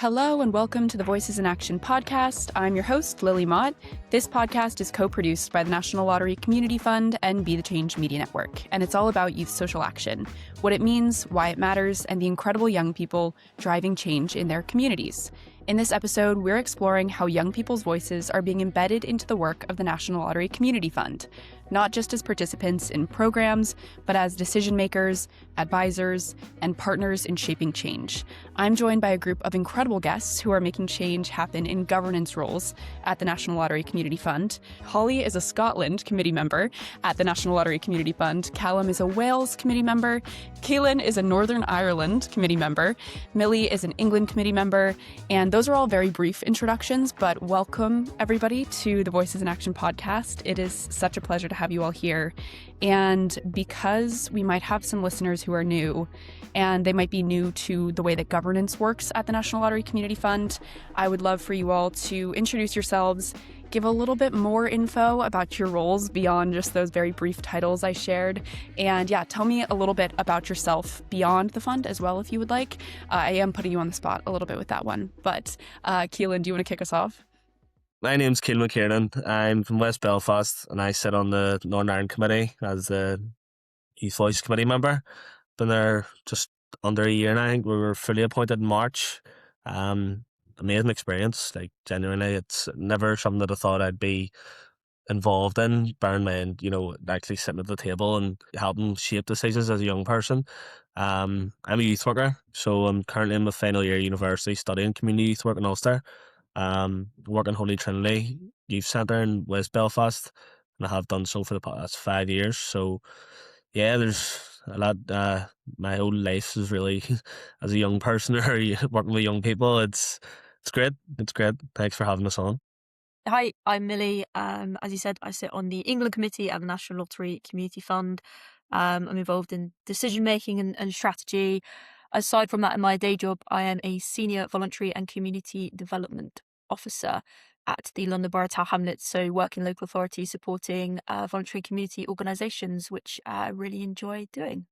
Hello and welcome to the Voices in Action podcast. I'm your host, Lily Mott. This podcast is co-produced by the National Lottery Community Fund and Be the Change Media Network, and it's all about youth social action, what it means, why it matters, and the incredible young people driving change in their communities. In this episode, we're exploring how young people's voices are being embedded into the work of the National Lottery Community Fund, not just as participants in programs, but as decision makers, advisors, and partners in shaping change. I'm joined by a group of incredible guests who are making change happen in governance roles at the National Lottery Community Fund. Holly is a Scotland committee member at the National Lottery Community Fund. Callum is a Wales committee member. Caolan is a Northern Ireland committee member. Millie is an England committee member. And those are all very brief introductions, but welcome everybody to the Voices in Action podcast. It is such a pleasure to have you all here. And because we might have some listeners who are new, and they might be new to the way that governance works at the National Lottery Community Fund, I would love for you all to introduce yourselves, give a little bit more info about your roles beyond just those very brief titles I shared. And yeah, tell me a little bit about yourself beyond the fund as well, if you would like. I am putting you on the spot a little bit with that one. But Caolan, do you want to kick us off? My name's Caolan McKiernan. I'm from West Belfast and I sit on the Northern Ireland Committee as the Youth Voice Committee member. Been there just under a year now. I think we were fully appointed in March. Amazing experience. Like, genuinely, it's never something that I thought I'd be involved in, bearing in mind, actually sitting at the table and helping shape decisions as a young person. I'm a youth worker, so I'm currently in my final year of university studying community youth work in Ulster. Working Holy Trinity Youth Centre in West Belfast, and I have done so for the past 5 years. So yeah, there's a lot. My whole life is really as a young person or working with young people. It's great. It's great. Thanks for having us on. Hi, I'm Millie. As you said, I sit on the England Committee at the National Lottery Community Fund. I'm involved in decision making and strategy. Aside from that, in my day job, I am a senior voluntary and community development officer at the London Borough Tower Hamlets, so work in local authorities supporting voluntary community organisations, which I really enjoy doing.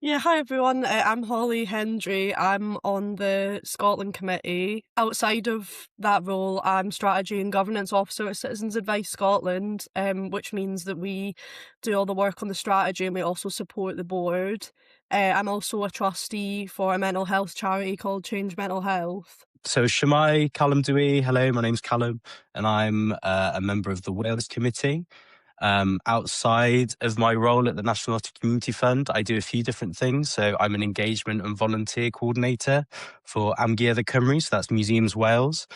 Yeah, hi everyone. I'm Hendrie. I'm on the Scotland Committee. Outside of that role, I'm Strategy and Governance Officer at Citizens Advice Scotland, which means that we do all the work on the strategy and we also support the board. I'm also a trustee for a mental health charity called Change Mental Health. So Shemai, Callum Dewey, hello, my name's Callum and I'm a member of the Wales Committee. Outside of my role at the National Lottery Community Fund, I do a few different things. So I'm an engagement and volunteer coordinator for Amgueddfa Cymru, so that's Museums Wales,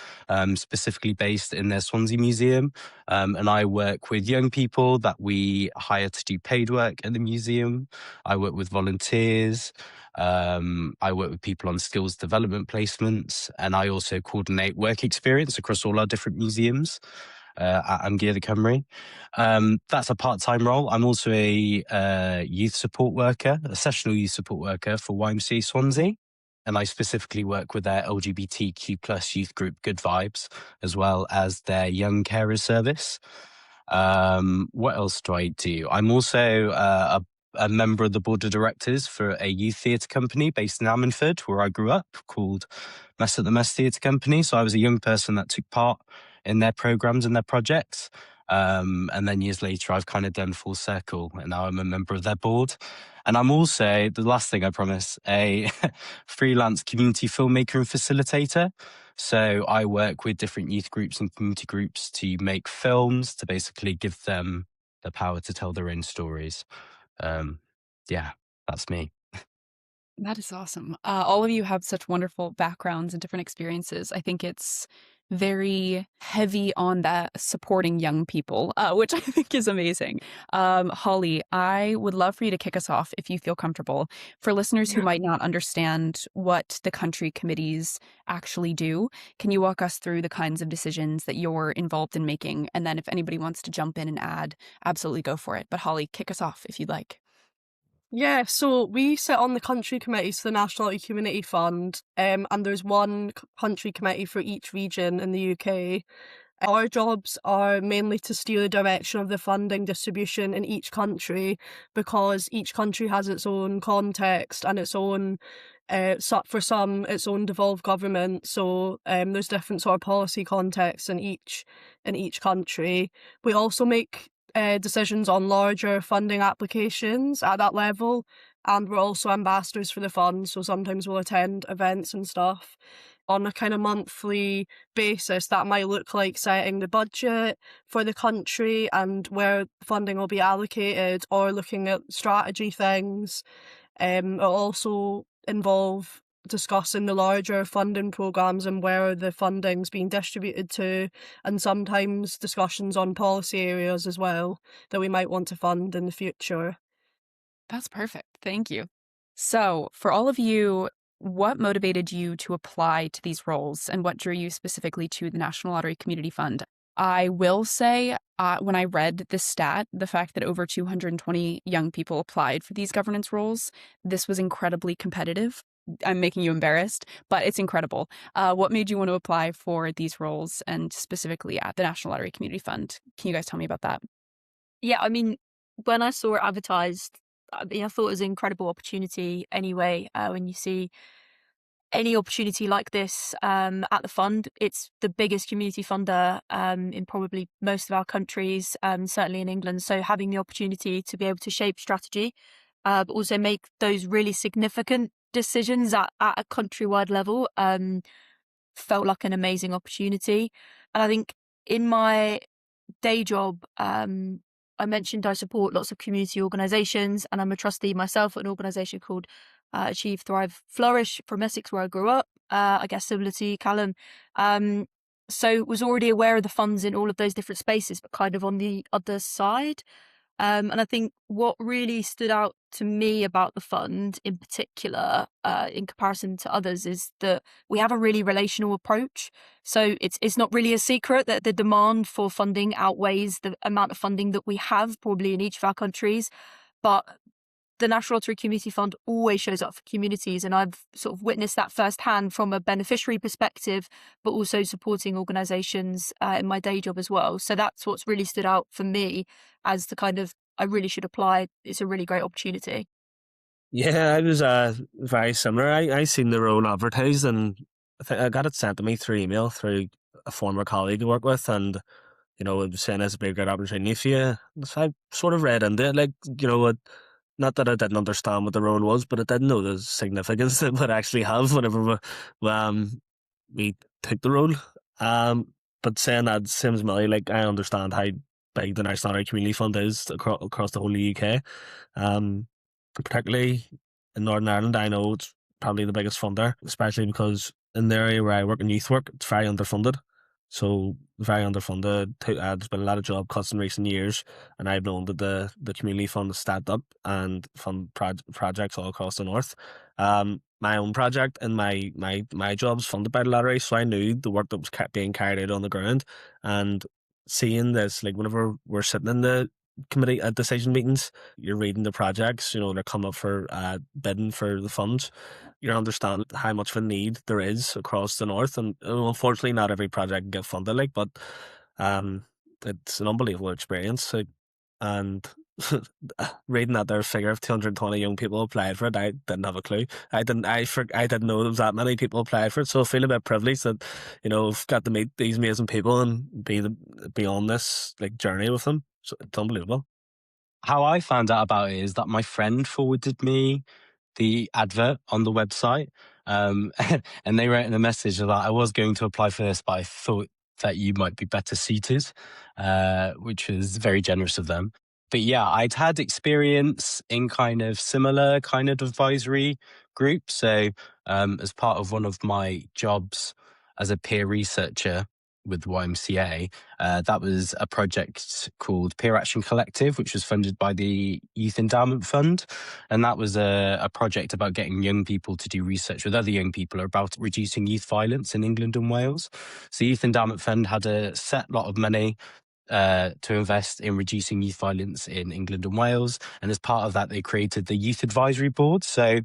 specifically based in their Swansea Museum. And I work with young people that we hire to do paid work at the museum. I work with volunteers. I work with people on skills development placements, and I also coordinate work experience across all our different museums at Amgueddfa Cymru. That's a part-time role. I'm also a youth support worker, a sessional youth support worker for YMCA Swansea, and I specifically work with their LGBTQ plus youth group Good Vibes, as well as their young carers service. What else do I do? I'm also a member of the board of directors for a youth theatre company based in Ammanford, where I grew up, called Mess at the Mess Theatre Company. So I was a young person that took part in their programmes and their projects. And then years later, I've kind of done full circle, and now I'm a member of their board. And I'm also, the last thing I promise, a freelance community filmmaker and facilitator. So I work with different youth groups and community groups to make films, to basically give them the power to tell their own stories. Yeah, that's me. That is awesome. All of you have such wonderful backgrounds and different experiences. I think it's very heavy on that supporting young people, which I think is amazing. Holly, I would love for you to kick us off if you feel comfortable. For listeners who might not understand what the country committees actually do, can you walk us through the kinds of decisions that you're involved in making? And then if anybody wants to jump in and add, absolutely go for it. But Holly, kick us off if you'd like. Yeah, so we sit on the country committees for the National Lottery Community Fund, and there's one country committee for each region in the UK. Our jobs are mainly to steer the direction of the funding distribution in each country, because each country has its own context and its own For some, its own devolved government, so there's different sort of policy contexts in each country. We also make decisions on larger funding applications at that level, and we're also ambassadors for the fund, so sometimes we'll attend events and stuff. On a kind of monthly basis, that might look like setting the budget for the country and where funding will be allocated, or looking at strategy things. It'll also involve discussing the larger funding programmes and where the funding's being distributed to, and sometimes discussions on policy areas as well that we might want to fund in the future. That's perfect. Thank you. So, for all of you, what motivated you to apply to these roles, and what drew you specifically to the National Lottery Community Fund? I will say, when I read the stat, the fact that over 220 young people applied for these governance roles, this was incredibly competitive. I'm making you embarrassed, but it's incredible. What made you want to apply for these roles, and specifically at the National Lottery Community Fund? Can you guys tell me about that? Yeah, I mean, when I saw it advertised, I thought it was an incredible opportunity anyway. When you see any opportunity like this at the fund, it's the biggest community funder in probably most of our countries, certainly in England. So having the opportunity to be able to shape strategy, but also make those really significant decisions at a countrywide level felt like an amazing opportunity. And I think in my day job, I mentioned I support lots of community organisations, and I'm a trustee myself at an organisation called Achieve, Thrive, Flourish from Essex, where I grew up, I guess similar to Callum. So was already aware of the funds in all of those different spaces, but kind of on the other side. And I think what really stood out to me about the fund in particular, in comparison to others, is that we have a really relational approach. So it's not really a secret that the demand for funding outweighs the amount of funding that we have probably in each of our countries. But the National Lottery Community Fund always shows up for communities, and I've sort of witnessed that firsthand from a beneficiary perspective, but also supporting organisations in my day job as well. So that's what's really stood out for me as the kind of, I really should apply. It's a really great opportunity. Yeah, I was very similar. I seen the role advertised, and I think I got it sent to me through email through a former colleague I work with, and it was saying it's a big good opportunity for you. So I sort of read into it, not that I didn't understand what the role was, but I didn't know the significance it would actually have whenever we took the role. But saying that, same as Millie, I understand how big the National Lottery Community Fund is across the whole UK. Particularly in Northern Ireland, I know it's probably the biggest funder, especially because in the area where I work in youth work, it's very underfunded. So very underfunded. There's been a lot of job cuts in recent years, and I've known that the community fund has stepped up and fund projects all across the north. My own project and my job's funded by the lottery, so I knew the work that was being carried out on the ground, and seeing this, whenever we're sitting in the committee decision meetings, you're reading the projects, they're coming up for bidding for the funds. You understand how much of a need there is across the north, and unfortunately not every project can get funded, but it's an unbelievable experience. And reading that their figure of 220 young people applied for it, I didn't have a clue. I didn't know there was that many people applied for it, so I feel a bit privileged that I've got to meet these amazing people and be on this journey with them. So it's unbelievable. How I found out about it is that my friend forwarded me the advert on the website, and they wrote in a message that I was going to apply for this, but I thought that you might be better suited, which was very generous of them. But yeah, I'd had experience in kind of similar kind of advisory groups. So as part of one of my jobs as a peer researcher with YMCA, that was a project called Peer Action Collective, which was funded by the Youth Endowment Fund. And that was a project about getting young people to do research with other young people about reducing youth violence in England and Wales. So the Youth Endowment Fund had a set lot of money to invest in reducing youth violence in England and Wales. And as part of that, they created the Youth Advisory Board. So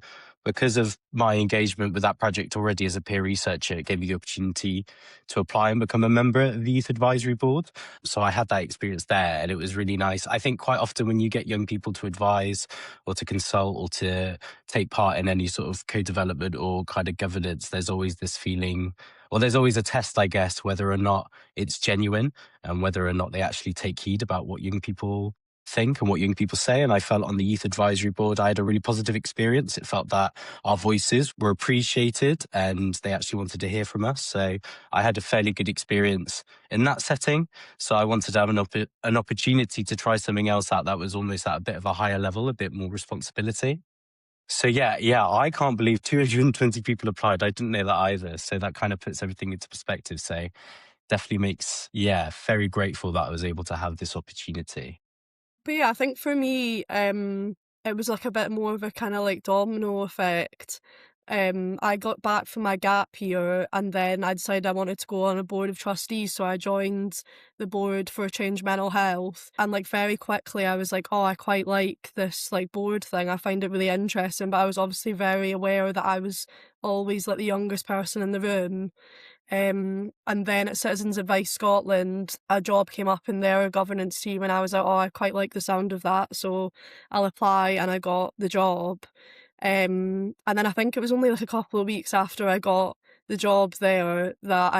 because of my engagement with that project already as a peer researcher, it gave me the opportunity to apply and become a member of the Youth Advisory Board. So I had that experience there, and it was really nice. I think quite often when you get young people to advise or to consult or to take part in any sort of co-development or kind of governance, there's always this feeling, or there's always a test, I guess, whether or not it's genuine and whether or not they actually take heed about what young people think and what young people say. And I felt on the Youth Advisory Board, I had a really positive experience. It felt that our voices were appreciated and they actually wanted to hear from us. So I had a fairly good experience in that setting. So I wanted to have an opportunity to try something else out that was almost at a bit of a higher level, a bit more responsibility. So yeah, I can't believe 220 people applied. I didn't know that either. So that kind of puts everything into perspective. So definitely makes, very grateful that I was able to have this opportunity. But yeah, I think for me, it was like a bit more of a kind of like domino effect. I got back from my gap year and then I decided I wanted to go on a board of trustees. So I joined the board for Change Mental Health. And like very quickly I was like, oh, I quite like this like board thing. I find it really interesting. But I was obviously very aware that I was always like the youngest person in the room. And then at Citizens Advice Scotland, a job came up in their governance team and I was like, oh, I quite like the sound of that, so I'll apply, and I got the job. And then I think it was only like a couple of weeks after I got the job there that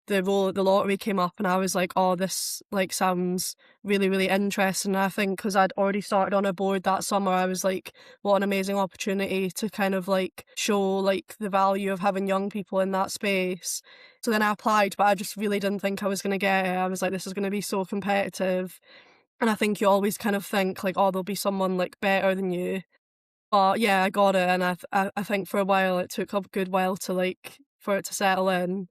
the role at the lottery came up, and I was like, oh, this like sounds really, really interesting. And I think because I'd already started on a board that summer, I was like, what an amazing opportunity to kind of like show like the value of having young people in that space. So then I applied, but I just really didn't think I was going to get it. I was like, this is going to be so competitive. And I think you always kind of think like, oh, there'll be someone like better than you. But yeah, I got it, and I think for a while it took a good while to like for it to settle in.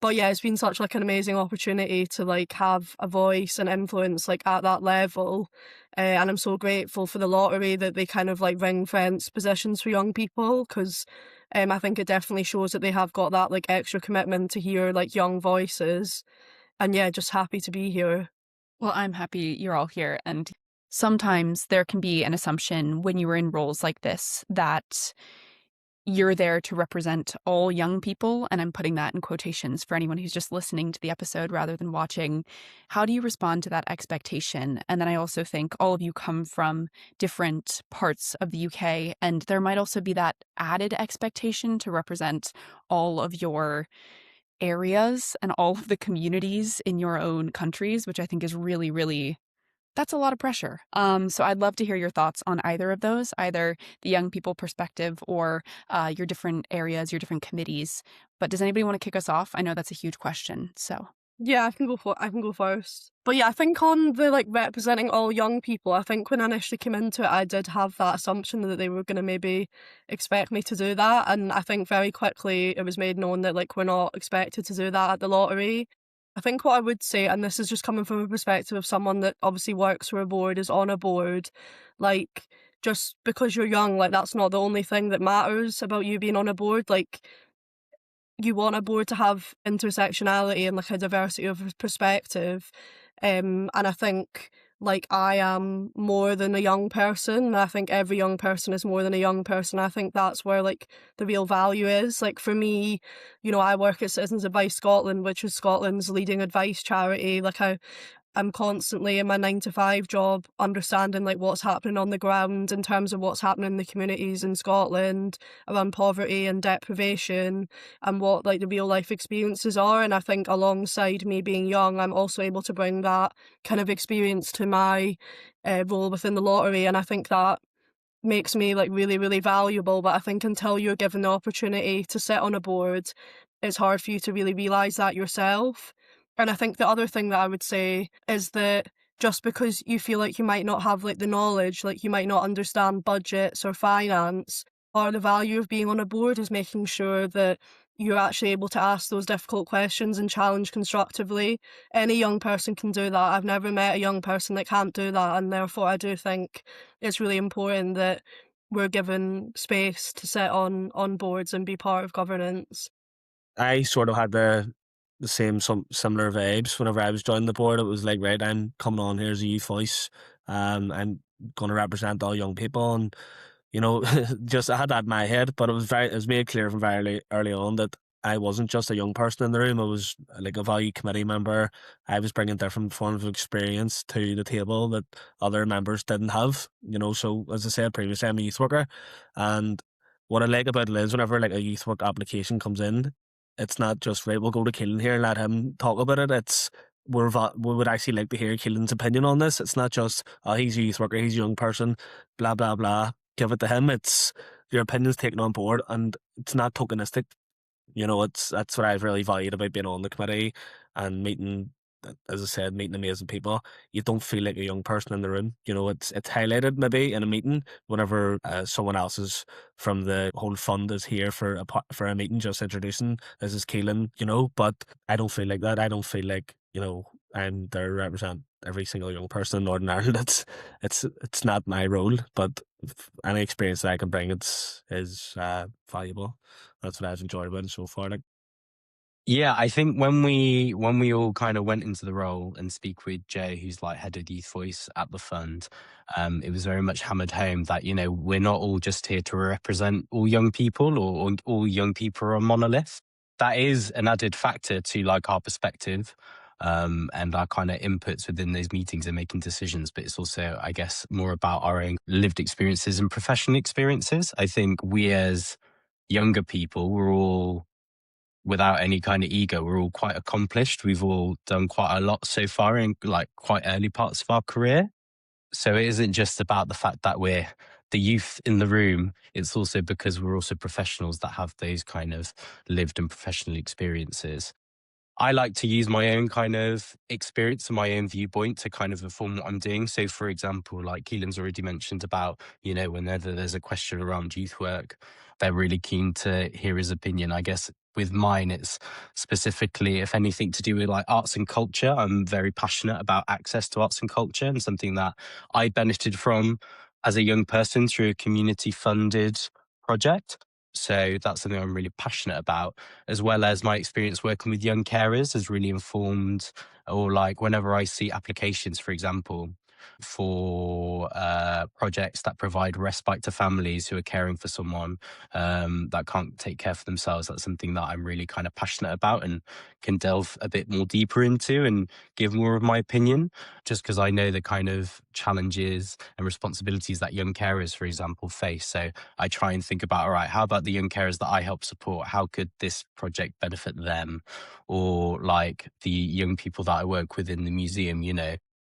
But yeah, it's been such like an amazing opportunity to like have a voice and influence like at that level. And I'm so grateful for the lottery that they kind of like ring fence positions for young people, because I think it definitely shows that they have got that like extra commitment to hear like young voices. And yeah, just happy to be here. Well, I'm happy you're all here. And sometimes there can be an assumption when you are in roles like this that you're there to represent all young people, and I'm putting that in quotations for anyone who's just listening to the episode rather than watching. How do you respond to that expectation? And then I also think all of you come from different parts of the UK, and there might also be that added expectation to represent all of your areas and all of the communities in your own countries, which I think is really, really, that's a lot of pressure. So I'd love to hear your thoughts on either of those, either the young people perspective or your different areas, your different committees. But does anybody want to kick us off? I know that's a huge question. So Yeah, I can go first. But yeah, I think on the like representing all young people, I think when I initially came into it, I did have that assumption that they were going to maybe expect me to do that. And I think very quickly it was made known that like we're not expected to do that at the lottery. I think what I would say, and this is just coming from a perspective of someone that obviously works for a board, is on a board, like just because you're young, like that's not the only thing that matters about you being on a board. Like you want a board to have intersectionality and like a diversity of perspective. And I think like I am more than a young person. I think every young person is more than a young person. I think that's where like the real value is. Like for me, you know, I work at Citizens Advice Scotland, which is Scotland's leading advice charity. Like I'm constantly in my 9 to 5 job understanding like what's happening on the ground in terms of what's happening in the communities in Scotland around poverty and deprivation and what like the real life experiences are. And I think alongside me being young, I'm also able to bring that kind of experience to my role within the lottery. And I think that makes me like really, really valuable. But I think until you're given the opportunity to sit on a board, it's hard for you to really realise that yourself. And I think the other thing that I would say is that just because you feel like you might not have like the knowledge, like you might not understand budgets or finance, or the value of being on a board is making sure that you're actually able to ask those difficult questions and challenge constructively. Any young person can do that. I've never met a young person that can't do that, and therefore I do think it's really important that we're given space to sit on boards and be part of governance. I sort of had the same similar vibes whenever I was joining the board. It was like, right, I'm coming on here as a youth voice. I'm going to represent all young people, and just I had that in my head, but it was made clear from very early on that I wasn't just a young person in the room. I was like a value committee member. I was bringing different forms of experience to the table that other members didn't have. So as I said previously, I'm a youth worker, and what I like about it is whenever like a youth work application comes in, it's not just right. We'll go to Caolan here and let him talk about it. It's we would actually like to hear Caolan's opinion on this. It's not just, oh, he's a youth worker, he's a young person, blah blah blah. Give it to him. It's your opinion's taken on board, and it's not tokenistic. That's what I've really valued about being on the committee and meeting, as I said, meeting amazing people. You don't feel like a young person in the room. It's highlighted maybe in a meeting whenever someone else is from the whole fund is here for a meeting, just introducing, this is Caolan, but I don't feel like that. I don't feel like, I'm there to represent every single young person in Northern Ireland. It's not my role, but any experience that I can bring is valuable. That's what I've enjoyed about it so far. Like, Yeah, I think when we all kind of went into the role and speak with Joe, who's like head of Youth Voice at the fund, it was very much hammered home that we're not all just here to represent all young people or all young people are a monolith. That is an added factor to like our perspective and our kind of inputs within those meetings and making decisions. But it's also, I guess, more about our own lived experiences and professional experiences. I think we as younger people, we're all, without any kind of ego, we're all quite accomplished. We've all done quite a lot so far in like quite early parts of our career. So it isn't just about the fact that we're the youth in the room. It's also because we're also professionals that have those kind of lived and professional experiences. I like to use my own kind of experience and my own viewpoint to kind of inform what I'm doing. So, for example, like Caolan's already mentioned about, whenever there's a question around youth work, they're really keen to hear his opinion. I guess with mine, it's specifically, if anything, to do with like arts and culture. I'm very passionate about access to arts and culture, and something that I benefited from as a young person through a community funded project. So that's something I'm really passionate about, as well as my experience working with young carers has really informed, or like whenever I see applications, for example, for projects that provide respite to families who are caring for someone that can't take care for themselves, that's something that I'm really kind of passionate about and can delve a bit more deeper into and give more of my opinion, just because I know the kind of challenges and responsibilities that young carers, for example, face. So I try and think about, all right, how about the young carers that I help support? How could this project benefit them? Or like the young people that I work with in the museum,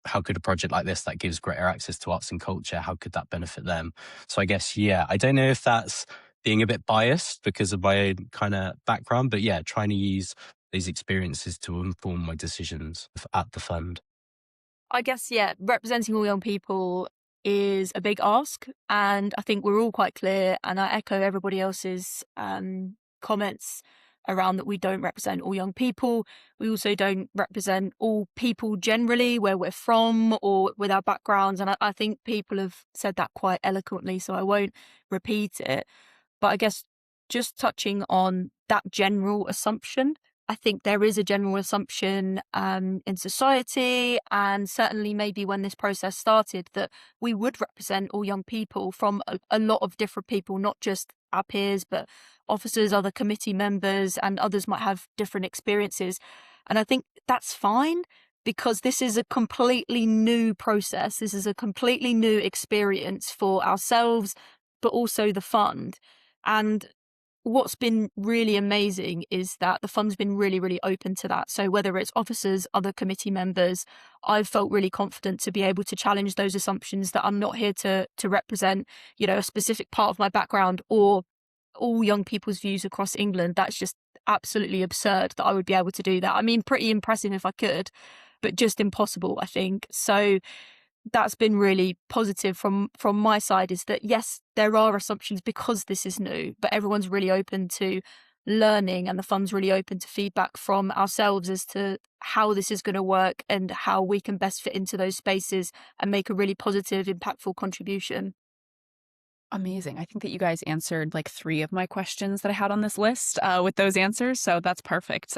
how could a project like this that gives greater access to arts and culture, how could that benefit them? So I guess, yeah, I don't know if that's being a bit biased because of my own kind of background, but yeah, trying to use these experiences to inform my decisions at the fund. I guess, yeah, representing all young people is a big ask. And I think we're all quite clear, and I echo everybody else's comments around that we don't represent all young people. We also don't represent all people generally, where we're from or with our backgrounds. And I think people have said that quite eloquently, so I won't repeat it. But I guess just touching on that general assumption, I think there is a general assumption in society, and certainly maybe when this process started, that we would represent all young people from a lot of different people, not just our peers, but officers, other committee members, and others might have different experiences. And I think that's fine, because this is a completely new process. This is a completely new experience for ourselves, but also the fund. And what's been really amazing is that the fund's been really, really open to that. So whether it's officers, other committee members, I've felt really confident to be able to challenge those assumptions that I'm not here to represent, a specific part of my background or all young people's views across England. That's just absolutely absurd that I would be able to do that. I mean, pretty impressive if I could, but just impossible, I think. So that's been really positive from my side, is that yes, there are assumptions because this is new, but everyone's really open to learning, and the fund's really open to feedback from ourselves as to how this is going to work and how we can best fit into those spaces and make a really positive, impactful contribution. Amazing. I think that you guys answered like 3 of my questions that I had on this list with those answers, so that's perfect.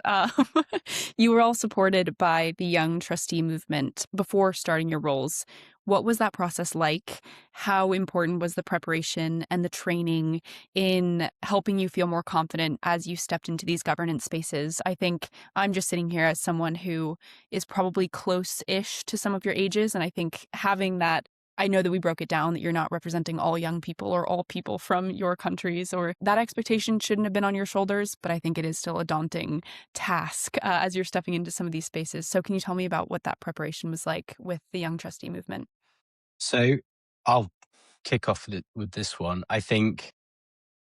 You were all supported by the Young Trustee movement before starting your roles. What was that process like? How important was the preparation and the training in helping you feel more confident as you stepped into these governance spaces? I think I'm just sitting here as someone who is probably close-ish to some of your ages, and I think having that, I know that we broke it down that you're not representing all young people or all people from your countries, or that expectation shouldn't have been on your shoulders, but I think it is still a daunting task as you're stepping into some of these spaces. So can you tell me about what that preparation was like with the Young Trustee movement? So I'll kick off with this one. I think,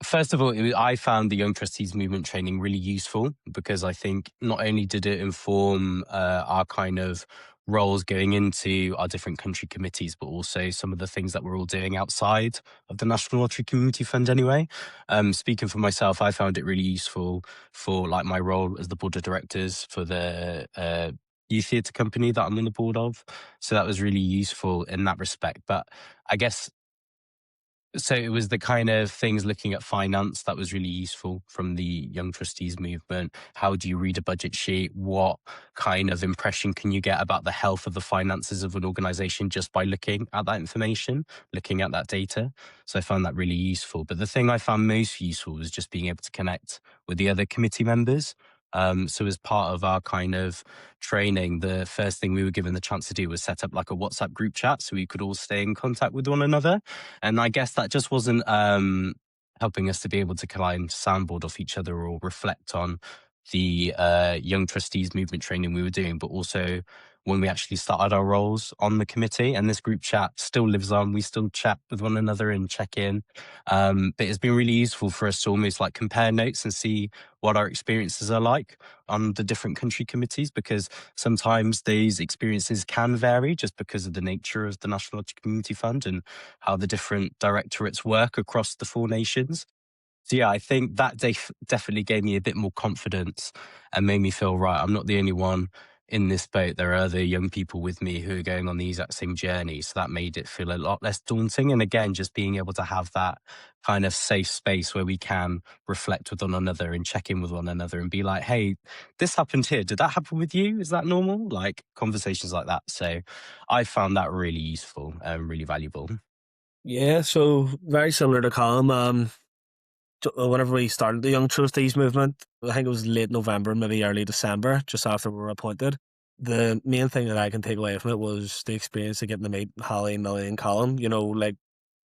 first of all, I found the Young Trustees movement training really useful because I think not only did it inform our kind of roles going into our different country committees, but also some of the things that we're all doing outside of the National Lottery Community Fund anyway. Speaking for myself, I found it really useful for like my role as the board of directors for the youth theatre company that I'm on the board of. So that was really useful in that respect. But I guess so it was the kind of things looking at finance that was really useful from the Young Trustees movement. How do you read a budget sheet? What kind of impression can you get about the health of the finances of an organisation just by looking at that information, looking at that data? So I found that really useful. But the thing I found most useful was just being able to connect with the other committee members. So as part of our kind of training, the first thing we were given the chance to do was set up like a WhatsApp group chat so we could all stay in contact with one another. And I guess that just wasn't helping us to be able to kind of soundboard off each other or reflect on the Young Trustees movement training we were doing, but also when we actually started our roles on the committee. And this group chat still lives on. We still chat with one another and check in. But it's been really useful for us to almost like compare notes and see what our experiences are like on the different country committees, because sometimes these experiences can vary just because of the nature of the National Lottery Community Fund and how the different directorates work across the 4 nations. So yeah, I think that definitely gave me a bit more confidence and made me feel, right, I'm not the only one in this boat. There are other young people with me who are going on the exact same journey. So that made it feel a lot less daunting. And again, just being able to have that kind of safe space where we can reflect with one another and check in with one another and be like, hey, this happened here. Did that happen with you? Is that normal? Like conversations like that. So I found that really useful and really valuable. Yeah, so very similar to Callum. Whenever we started the Young Trustees movement, I think it was late November, maybe early December, just after we were appointed. The main thing that I can take away from it was the experience of getting to meet Holly, Millie and Callum. You know, like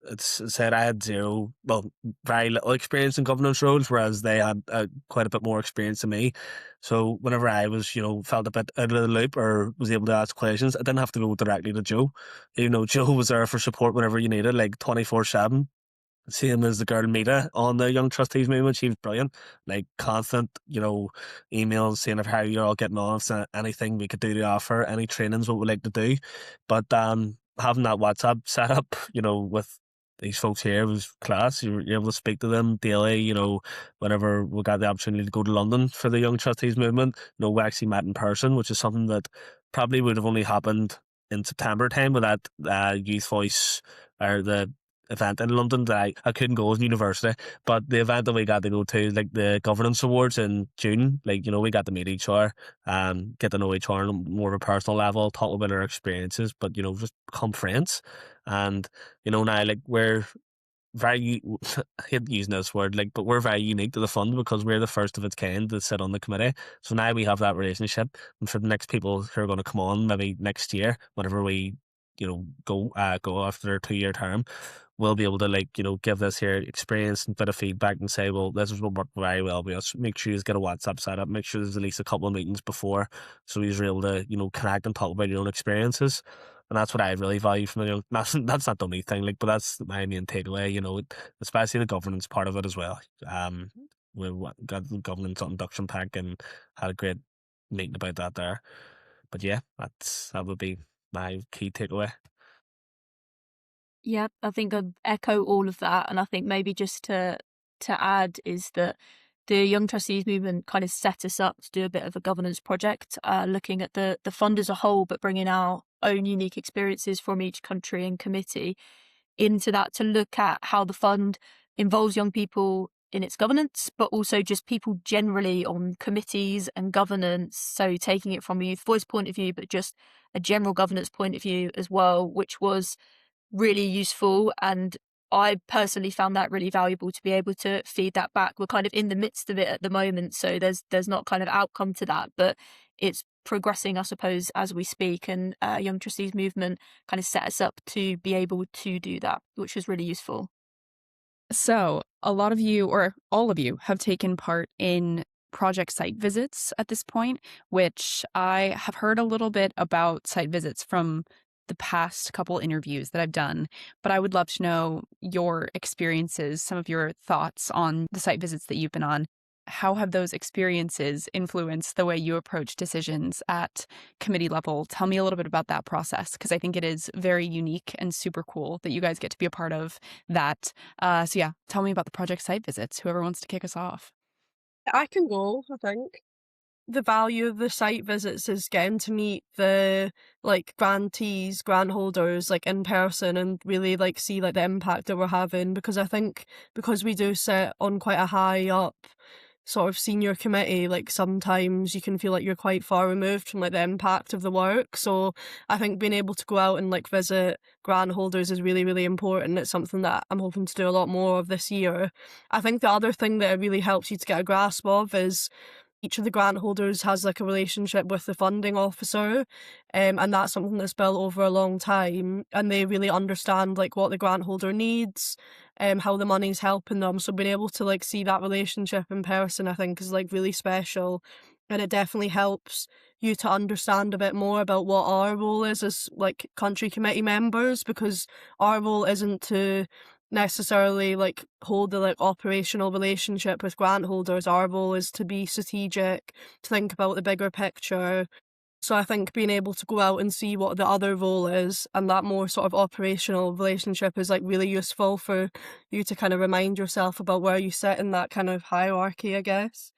it's said, I had very little experience in governance roles, whereas they had quite a bit more experience than me. So whenever I was, felt a bit out of the loop or was able to ask questions, I didn't have to go directly to Joe. Joe was there for support whenever you needed, like 24/7. Same as the girl Mita on the Young Trustees movement. She was brilliant, like constant, emails saying of how you're all getting on, if there's anything we could do to offer, any trainings, what we'd like to do. But having that WhatsApp set up, with these folks here was class. You're able to speak to them daily, whenever we got the opportunity to go to London for the Young Trustees movement. We actually met in person, which is something that probably would have only happened in September time with that Youth Voice or the event in London that I couldn't go as university, but the event that we got to go to, like the governance awards in June, we got to meet each other, get to know each other on more of a personal level, talk about our experiences, but just become friends. And now, like, we're very I hate using this word, like, but we're very unique to the fund because we're the first of its kind to sit on the committee. So now we have that relationship, and for the next people who are going to come on maybe next year, whenever we go after their 2-year term, we'll be able to give this here experience and bit of feedback and say, well, this is what worked very well with us. Make sure you get a WhatsApp set up, make sure there's at least a couple of meetings before, so you're able to connect and talk about your own experiences. And that's what I really value from it. That's not the only thing, but that's my main takeaway, especially the governance part of it as well. We got the governance induction pack and had a great meeting about that there. But yeah, that would be my key takeaway. Yeah, I think I'd echo all of that. And I think maybe just to add is that the Young Trustees movement kind of set us up to do a bit of a governance project, looking at the fund as a whole, but bringing our own unique experiences from each country and committee into that to look at how the fund involves young people in its governance, but also just people generally on committees and governance. So taking it from a youth voice point of view, but just a general governance point of view as well, which was really useful. And I personally found that really valuable to be able to feed that back. We're kind of in the midst of it at the moment, so there's not kind of outcome to that, but it's progressing, I suppose, as we speak. And Young Trustees Movement kind of set us up to be able to do that, which was really useful. So, a lot of you, or all of you, have taken part in project site visits at this point, which I have heard a little bit about site visits from the past couple interviews that I've done, but I would love to know your experiences, some of your thoughts on the site visits that you've been on. How have those experiences influenced the way you approach decisions at committee level? Tell me a little bit about that process, because I think it is very unique and super cool that you guys get to be a part of that. So yeah, tell me about the project site visits. Whoever wants to kick us off. I can go, I think. The value of the site visits is getting to meet the grantees, grant holders in person and really see the impact that we're having, because I think because we do sit on quite a high up sort of senior committee, sometimes you can feel like you're quite far removed from the impact of the work. So I think being able to go out and visit grant holders is really, really important. It's something that I'm hoping to do a lot more of this year. I think the other thing that it really helps you to get a grasp of is each of the grant holders has a relationship with the funding officer, and that's something that's built over a long time, and they really understand what the grant holder needs, how the money's helping them. So being able to see that relationship in person, I think, is really special, and it definitely helps you to understand a bit more about what our role is as country committee members, because our role isn't to necessarily hold the operational relationship with grant holders. Our role is to be strategic, to think about the bigger picture. So I think being able to go out and see what the other role is and that more sort of operational relationship is really useful for you to kind of remind yourself about where you sit in that kind of hierarchy, I guess.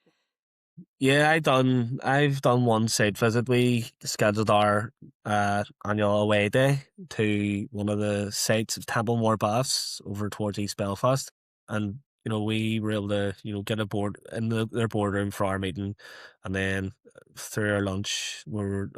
Yeah, I've done one site visit. We scheduled our annual away day to one of the sites of Templemore Baths over towards East Belfast, and we were able to get a board in their boardroom for our meeting, and then through our lunch we're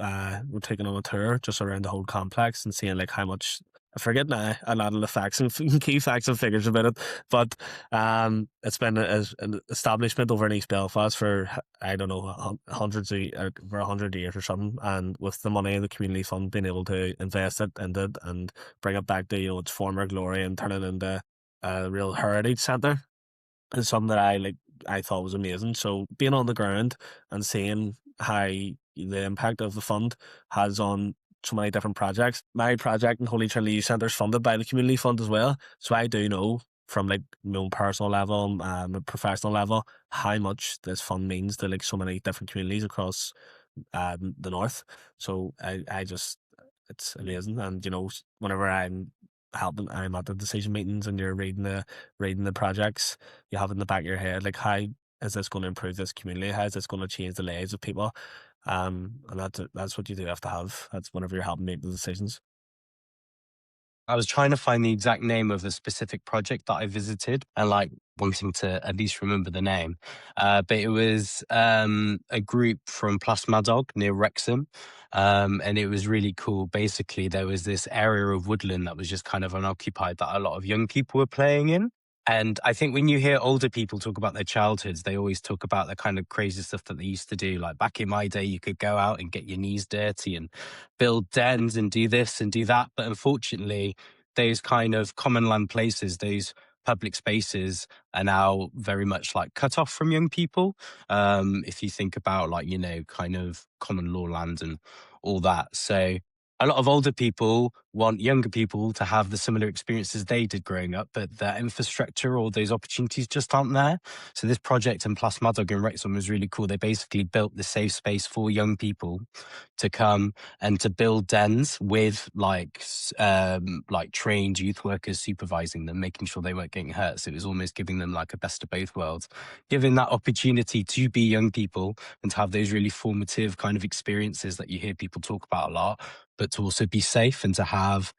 taking on a tour just around the whole complex and seeing how much. I forget now a lot of the facts and key facts and figures about it, but it's been an establishment over in East Belfast for I don't know hundreds of over 100 years or something, and with the money of the community fund being able to invest it in it and bring it back to its former glory and turn it into a real heritage centre is something that I thought was amazing. So being on the ground and seeing how the impact of the fund has on so many different projects. My project in Holy Trinity Youth Centre is funded by the community fund as well. So I do know from my own personal level, my professional level, how much this fund means to so many different communities across the north. So I just it's amazing. And whenever I'm at the decision meetings and you're reading the projects, you have in the back of your head how is this going to improve this community? How is this going to change the lives of people? And that's what you do have to have. That's whenever you're helping make the decisions. I was trying to find the exact name of the specific project that I visited and wanting to at least remember the name. But it was a group from Plasmadog near Wrexham. And it was really cool. Basically, there was this area of woodland that was just kind of unoccupied that a lot of young people were playing in. And I think when you hear older people talk about their childhoods, they always talk about the kind of crazy stuff that they used to do. Like back in my day, you could go out and get your knees dirty and build dens and do this and do that. But unfortunately, those kind of common land places, those public spaces are now very much cut off from young people. If you think about kind of common law land and all that. So a lot of older people want younger people to have the similar experiences they did growing up, but the infrastructure or those opportunities just aren't there. So this project in Plasmadog in Wrexham was really cool. They basically built the safe space for young people to come and to build dens with trained youth workers supervising them, making sure they weren't getting hurt. So it was almost giving them a best of both worlds, giving that opportunity to be young people and to have those really formative kind of experiences that you hear people talk about a lot, but to also be safe and to have,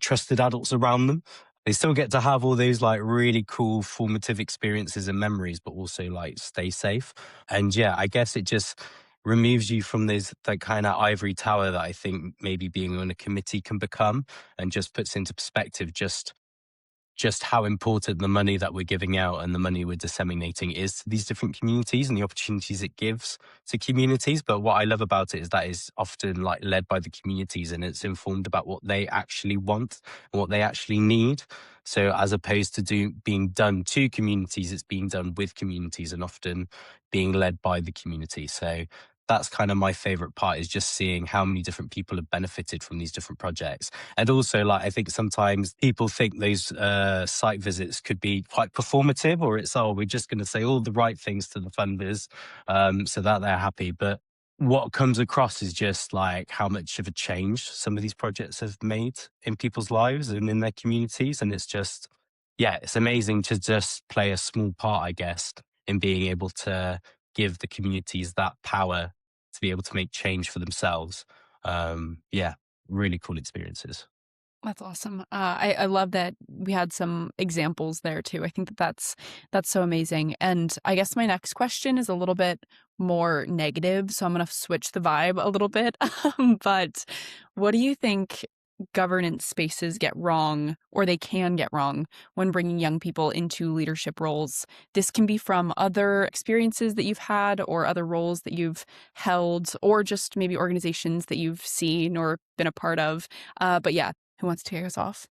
trusted adults around them. they still get to have all those like really cool formative experiences and memories, but also like stay safe. And yeah, I guess it just removes you from this that kind of ivory tower that I think maybe being on a committee can become, and just puts into perspective just how important the money that we're giving out and the money we're disseminating is to these different communities and the opportunities it gives to communities. But what I love about it is that it's often like led by the communities, and it's informed about what they actually want and what they actually need. So as opposed to being done to communities, it's being done with communities and often being led by the community. So that's kind of my favorite part, is just seeing how many different people have benefited from these different projects. And also, like, I think sometimes people think those site visits could be quite performative, or it's, oh, we're just going to say all the right things to the funders so that they're happy. But what comes across is just like how much of a change some of these projects have made in people's lives and in their communities. And it's just, yeah, it's amazing to just play a small part, I guess, in being able to give the communities that power to be able to make change for themselves. Yeah, really cool experiences. That's awesome. I love that we had some examples there too. I think that's so amazing. And I guess my next question is a little bit more negative, so I'm going to switch the vibe a little bit. But what do you think governance spaces get wrong, or they can get wrong, when bringing young people into leadership roles? This can be from other experiences that you've had or other roles that you've held, or just maybe organizations that you've seen or been a part of. But yeah, who wants to take us off?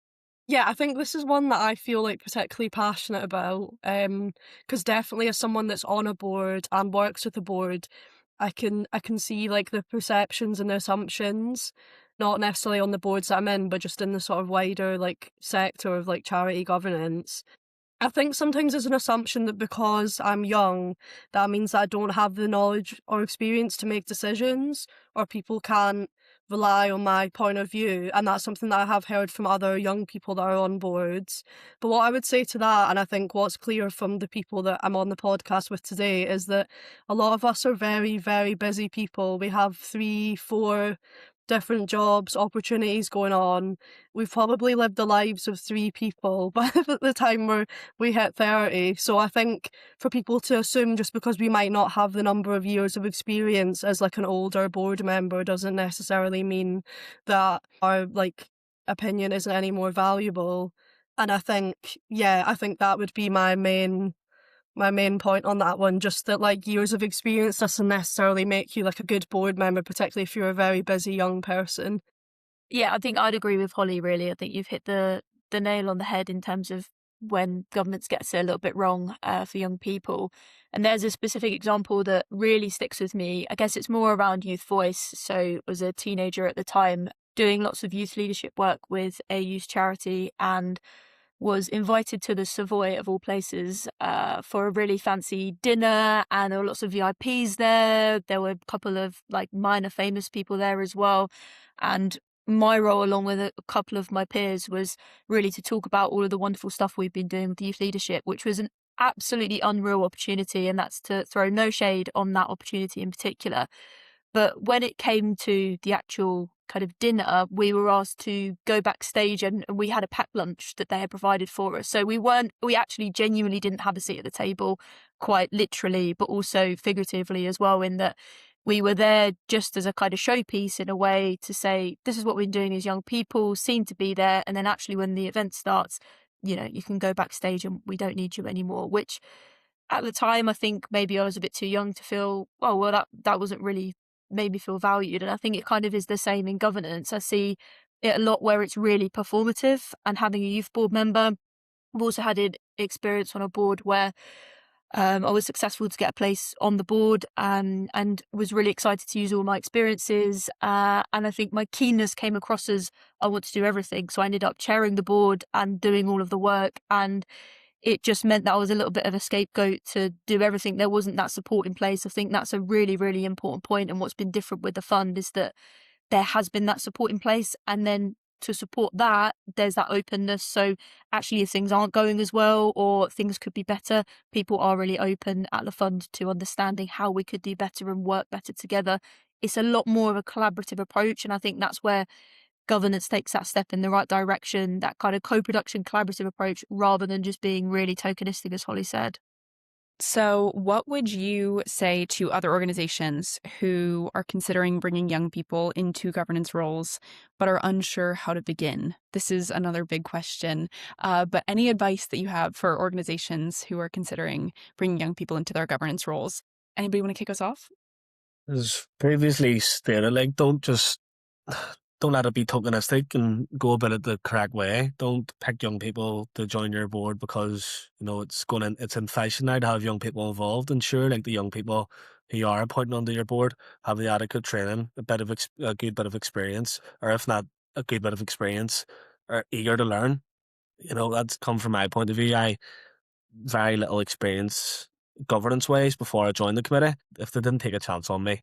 Yeah, I think this is one that I feel like particularly passionate about, because definitely as someone that's on a board and works with a board, I can see like the perceptions and the assumptions, not necessarily on the boards that I'm in, but just in the sort of wider like sector of like charity governance. I think sometimes there's an assumption that because I'm young, that means that I don't have the knowledge or experience to make decisions, or people can't rely on my point of view. And that's something that I have heard from other young people that are on boards. But what I would say to that, and I think what's clear from the people that I'm on the podcast with today, is that a lot of us are very, very busy people. We have 3, 4 different jobs, opportunities going on. We've probably lived the lives of 3 people by the time we hit 30. So I think for people to assume just because we might not have the number of years of experience as like an older board member doesn't necessarily mean that our like opinion isn't any more valuable. And I think that would be my main point on that one, just that like years of experience doesn't necessarily make you like a good board member, particularly if you're a very busy young person. Yeah, I think I'd agree with Holly, really. I think you've hit the nail on the head in terms of when governments gets it a little bit wrong for young people. And there's a specific example that really sticks with me. I guess it's more around youth voice. So I was a teenager at the time doing lots of youth leadership work with a youth charity, and was invited to the Savoy, of all places, for a really fancy dinner, and there were lots of VIPs there. There were a couple of like minor famous people there as well. And my role, along with a couple of my peers, was really to talk about all of the wonderful stuff we've been doing with youth leadership, which was an absolutely unreal opportunity. And that's to throw no shade on that opportunity in particular. But when it came to the actual kind of dinner, we were asked to go backstage, and we had a packed lunch that they had provided for us. So we actually genuinely didn't have a seat at the table, quite literally, but also figuratively as well, in that we were there just as a kind of showpiece in a way to say, this is what we're doing as young people, seem to be there. And then actually when the event starts, you can go backstage and we don't need you anymore, which at the time, I think maybe I was a bit too young to feel, oh, well, that wasn't really made me feel valued. And I think it kind of is the same in governance. I see it a lot where it's really performative, and having a youth board member. I've also had an experience on a board where I was successful to get a place on the board, and was really excited to use all my experiences. And I think my keenness came across as I want to do everything. So I ended up chairing the board and doing all of the work. And it just meant that I was a little bit of a scapegoat to do everything. There wasn't that support in place. I think that's a really, really important point. And what's been different with the fund is that there has been that support in place. And then to support that, there's that openness. So actually, if things aren't going as well or things could be better, people are really open at the fund to understanding how we could do better and work better together. It's a lot more of a collaborative approach. And I think that's where governance takes that step in the right direction, that kind of co-production, collaborative approach, rather than just being really tokenistic, as Holly said. So, what would you say to other organizations who are considering bringing young people into governance roles but are unsure how to begin? This is another big question. But any advice that you have for organizations who are considering bringing young people into their governance roles? Anybody want to kick us off? As previously stated, like don't let it be tokenistic and go about it the correct way. Don't pick young people to join your board because it's in fashion now to have young people involved. Ensure like the young people who you are appointing onto your board have the adequate training, a good bit of experience, or if not a good bit of experience, are eager to learn. That's come from my point of view. I very little experience governance ways before I joined the committee. If they didn't take a chance on me,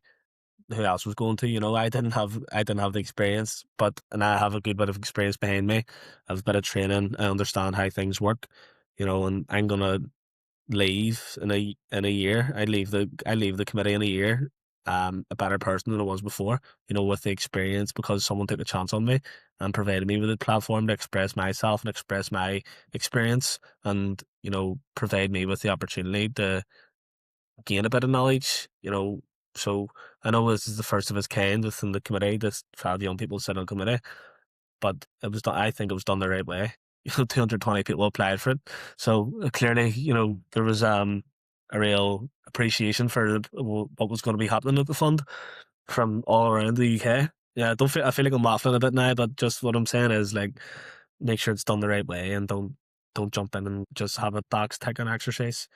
who else was going to? I didn't have the experience, and I have a good bit of experience behind me. I have a bit of training. I understand how things work, and I'm gonna leave in a year. I leave the committee in a year, a better person than I was before. With the experience because someone took a chance on me and provided me with a platform to express myself and express my experience, and provide me with the opportunity to gain a bit of knowledge. So I know this is the first of its kind within the committee. This 12 young people sit on committee, but it was done. I think it was done the right way. 220 people applied for it, so clearly, there was a real appreciation for what was going to be happening at the fund from all around the UK. Yeah, I feel like I'm waffling a bit now, but just what I'm saying is like, make sure it's done the right way and don't jump in and just have a box ticking exercise.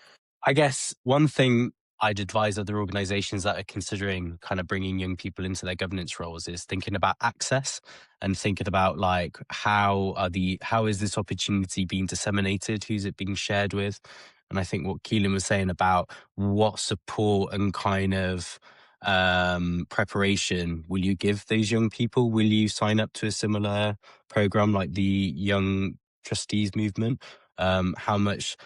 I guess one thing I'd advise other organizations that are considering kind of bringing young people into their governance roles is thinking about access and thinking about like how is this opportunity being disseminated? Who's it being shared with? And I think what Keelan was saying about what support and kind of preparation will you give those young people? Will you sign up to a similar program like the Young Trustees Movement? How much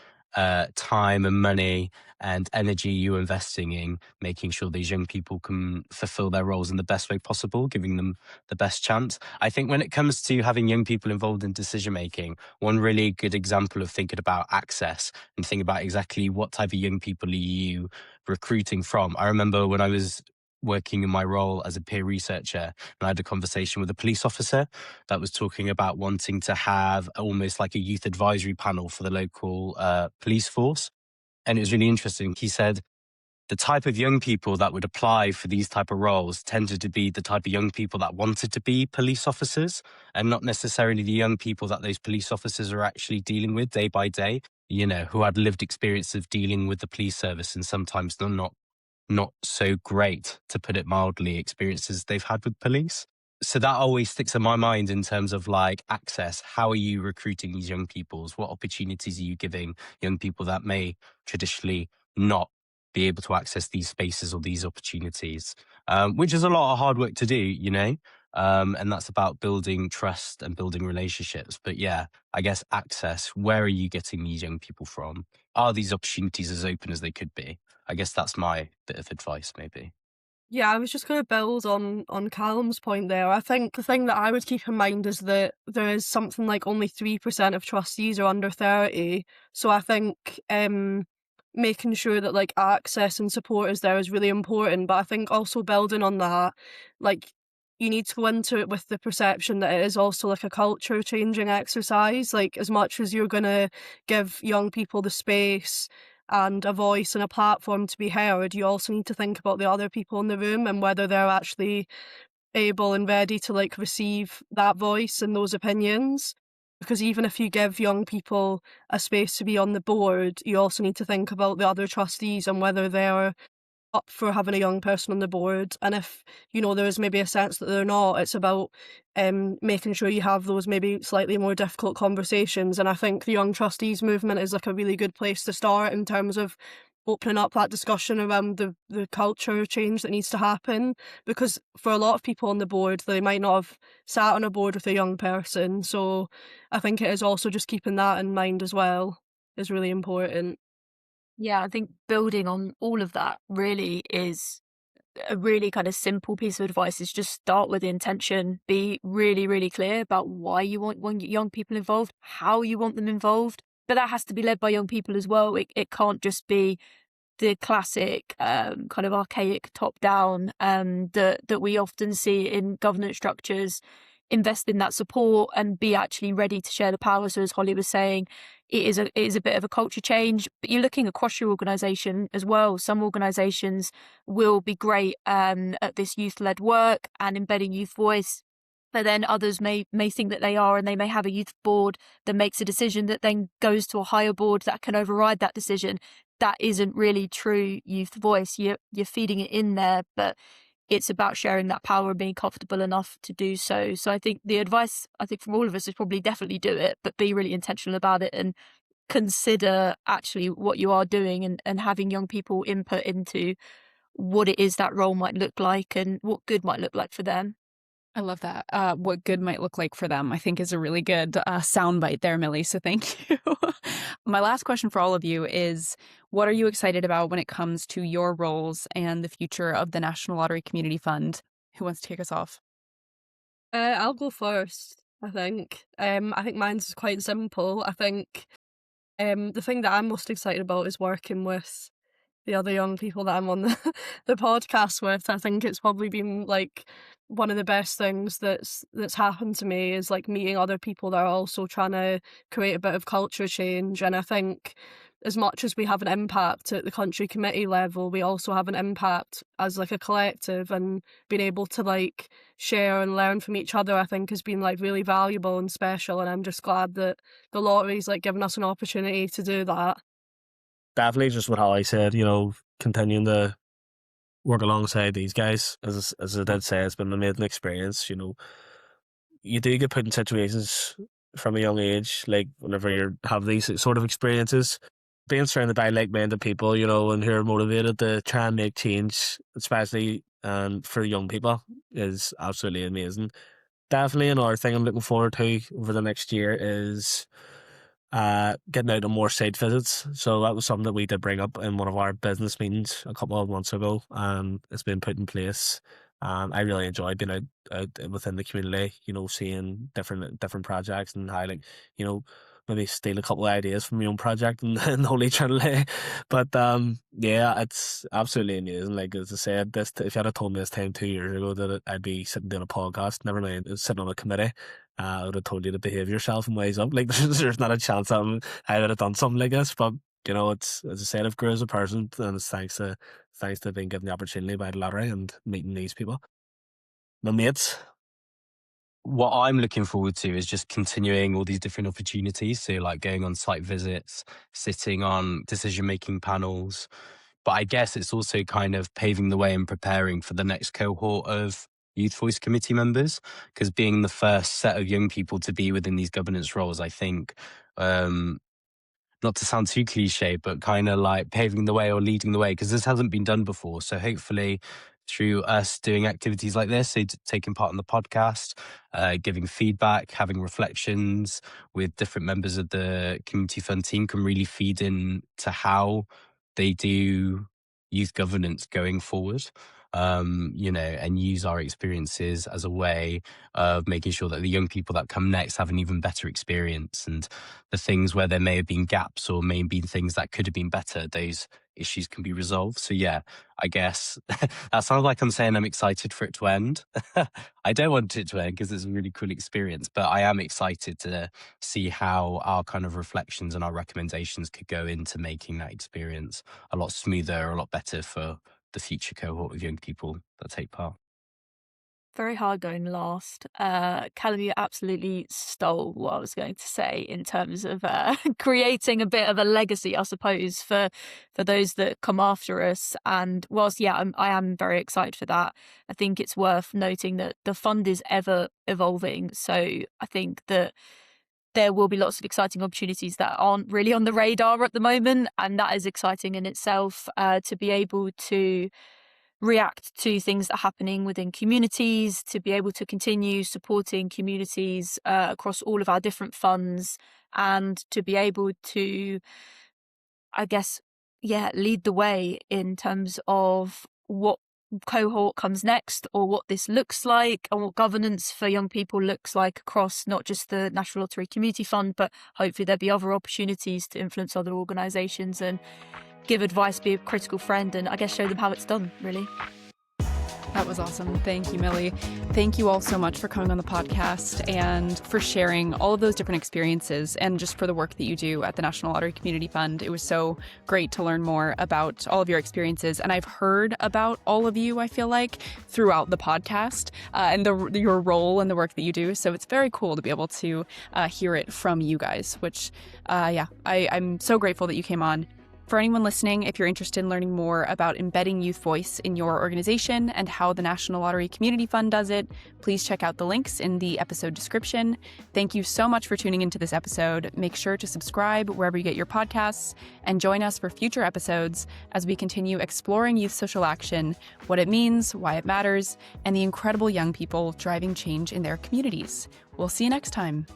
time and money and energy you're investing in making sure these young people can fulfill their roles in the best way possible, giving them the best chance. I think when it comes to having young people involved in decision making, one really good example of thinking about access and thinking about exactly what type of young people are you recruiting from. I remember when I was working in my role as a peer researcher, and I had a conversation with a police officer that was talking about wanting to have almost like a youth advisory panel for the local police force. And it was really interesting. He said the type of young people that would apply for these type of roles tended to be the type of young people that wanted to be police officers, and not necessarily the young people that those police officers are actually dealing with day by day, who had lived experience of dealing with the police service, and sometimes they're not so great, to put it mildly, experiences they've had with police. So that always sticks in my mind in terms of like access. How are you recruiting these young people? What opportunities are you giving young people that may traditionally not be able to access these spaces or these opportunities? Which is a lot of hard work to do, and that's about building trust and building relationships. But yeah, I guess access, where are you getting these young people from? Are these opportunities as open as they could be? I guess that's my bit of advice, maybe. Yeah, I was just going to build on Callum's point there. I think the thing that I would keep in mind is that there is something like only 3% of trustees are under 30. So I think making sure that like access and support is there is really important. But I think also building on that, like you need to go into it with the perception that it is also like a culture changing exercise. Like as much as you're going to give young people the space and a voice and a platform to be heard, you also need to think about the other people in the room and whether they're actually able and ready to like receive that voice and those opinions. Because even if you give young people a space to be on the board, you also need to think about the other trustees and whether they're up for having a young person on the board. And if there is maybe a sense that they're not, it's about making sure you have those maybe slightly more difficult conversations. And I think the Young Trustees movement is like a really good place to start in terms of opening up that discussion around the culture change that needs to happen, because for a lot of people on the board, they might not have sat on a board with a young person. So I think it is also just keeping that in mind as well is really important. Yeah, I think building on all of that really is a really kind of simple piece of advice is just start with the intention. Be really, really clear about why you want young people involved, how you want them involved. But that has to be led by young people as well. It can't just be the classic kind of archaic top-down that we often see in governance structures. Invest in that support and be actually ready to share the power. So as Holly was saying, it is a bit of a culture change, but you're looking across your organisation as well. Some organisations will be great at this youth-led work and embedding youth voice, but then others may think that they are, and they may have a youth board that makes a decision that then goes to a higher board that can override that decision. That isn't really true youth voice. You're feeding it in there, but it's about sharing that power and being comfortable enough to do so. So I think the advice, from all of us is probably definitely do it, but be really intentional about it and consider actually what you are doing and having young people input into what it is that role might look like and what good might look like for them. I love that. What good might look like for them, I think, is a really good soundbite there, Millie. So thank you. My last question for all of you is, what are you excited about when it comes to your roles and the future of the National Lottery Community Fund? Who wants to kick us off? I'll go first, I think. I think mine's quite simple. I think the thing that I'm most excited about is working with the other young people that I'm on the podcast with. I think it's probably been like one of the best things that's happened to me is like meeting other people that are also trying to create a bit of culture change. And I think as much as we have an impact at the country committee level, we also have an impact as like a collective, and being able to like share and learn from each other, I think has been like really valuable and special. And I'm just glad that the lottery's like given us an opportunity to do that. Definitely just what Holly said, continuing to work alongside these guys. As I did say, it's been an amazing experience. You do get put in situations from a young age, like whenever you have these sort of experiences, being surrounded by like-minded people, and who are motivated to try and make change, especially for young people, is absolutely amazing. Definitely another thing I'm looking forward to over the next year is getting out on more site visits. So that was something that we did bring up in one of our business meetings a couple of months ago, and it's been put in place. I really enjoyed being out within the community, seeing different projects and how, like, maybe steal a couple of ideas from your own project and only try to lay. But yeah, it's absolutely amazing. Like, as I said, if you had told me this time 2 years ago that I'd be sitting doing a podcast, never mind sitting on a committee, I would have told you to behave yourself and wise up. Like, there's not a chance I would have done something like this. But it's, as I said, I've grown as a person, and it's thanks to being given the opportunity by the lottery and meeting these people, my mates. What I'm looking forward to is just continuing all these different opportunities. So like going on site visits, sitting on decision-making panels. But I guess it's also kind of paving the way and preparing for the next cohort of Youth Voice Committee members, because being the first set of young people to be within these governance roles, I think, not to sound too cliche, but kind of like paving the way or leading the way, because this hasn't been done before. So hopefully through us doing activities like this, so taking part in the podcast, giving feedback, having reflections with different members of the Community Fund team can really feed in to how they do youth governance going forward. And use our experiences as a way of making sure that the young people that come next have an even better experience, and the things where there may have been gaps or may have been things that could have been better, those issues can be resolved. So yeah, I guess that sounds like I'm saying I'm excited for it to end. I don't want it to end because it's a really cool experience, but I am excited to see how our kind of reflections and our recommendations could go into making that experience a lot smoother, a lot better for the future cohort of young people that take part. Very hard going last. Callum, you absolutely stole what I was going to say in terms of creating a bit of a legacy, I suppose, for those that come after us. And whilst, I am very excited for that, I think it's worth noting that the fund is ever evolving. So I think that there will be lots of exciting opportunities that aren't really on the radar at the moment. And that is exciting in itself, to be able to react to things that are happening within communities, to be able to continue supporting communities across all of our different funds, and to be able to, I guess, lead the way in terms of what cohort comes next, or what this looks like, and what governance for young people looks like across not just the National Lottery Community Fund, but hopefully there'll be other opportunities to influence other organisations and give advice, be a critical friend, and I guess show them how it's done, really. That was awesome. Thank you, Millie. Thank you all so much for coming on the podcast and for sharing all of those different experiences and just for the work that you do at the National Lottery Community Fund. It was so great to learn more about all of your experiences. And I've heard about all of you, I feel like, throughout the podcast and your role and the work that you do. So it's very cool to be able to hear it from you guys, which, I'm so grateful that you came on. For anyone listening, if you're interested in learning more about embedding youth voice in your organization and how the National Lottery Community Fund does it, please check out the links in the episode description. Thank you so much for tuning into this episode. Make sure to subscribe wherever you get your podcasts and join us for future episodes as we continue exploring youth social action, what it means, why it matters, and the incredible young people driving change in their communities. We'll see you next time.